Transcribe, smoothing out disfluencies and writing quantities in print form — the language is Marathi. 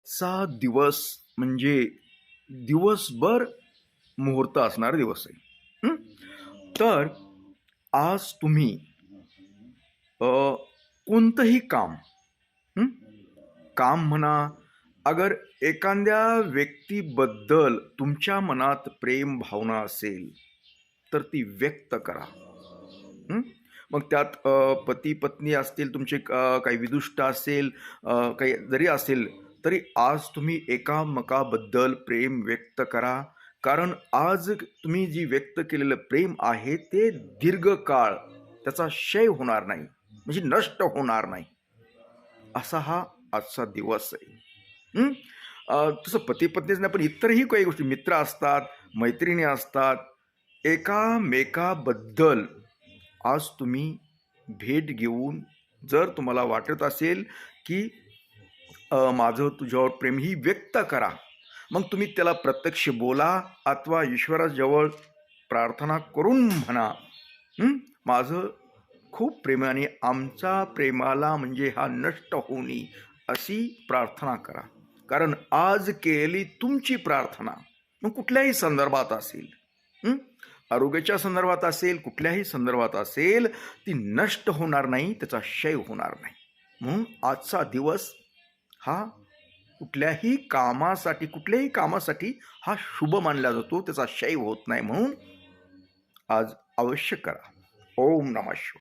आजचा दिवस म्हणजे दिवसभर मुहूर्त असणारा दिवस आहे. तर आज तुम्ही अ, कोणतंही काम हं? काम म्हणा, अगर एखाद्या व्यक्तीबद्दल तुमच्या मनात प्रेम भावना असेल, तर ती व्यक्त करा. हं? मग त्यात पती पत्नी असतील तुमचे, काही विदुष्ट असेल, काही जरी असेल तरी आज तुम्ही एकामेकाबद्दल प्रेम व्यक्त करा. कारण आज तुम्ही जी व्यक्त केलेलं प्रेम आहे ते दीर्घकाळ त्याचा क्षय होणार नाही, म्हणजे नष्ट होणार नाही. असा हा आजचा दिवस आहे. हं? तसं पती-पत्नीच नाही, पण इतरही काही गोष्टी, मित्र असतात, मैत्रिणी असतात. एकामेकाबद्दल आज तुम्ही भेट घेऊन, जर तुम्हाला वाटत असेल, की माझं तुझ्यावर प्रेम ही व्यक्त करा. मग तुम्ही त्याला प्रत्यक्ष बोला अथवा ईश्वराजवळ प्रार्थना करून म्हणा, माझं खूप प्रेम आहे आणि आमच्या प्रेमाला म्हणजे हा नष्ट होऊ नये, अशी प्रार्थना करा. कारण आज केलेली तुमची प्रार्थना, मग कुठल्याही संदर्भात असेल, हं? आरोग्याच्या संदर्भात असेल, कुठल्याही संदर्भात असेल, ती नष्ट होणार नाही, त्याचा क्षय होणार नाही. म्हणून आजचा दिवस हा कुठल्याही कामासाठी हा शुभ मानला जातो, त्याचा क्षय होत नाही. म्हणून आज अवश्य करा. ओम नमः शिवाय.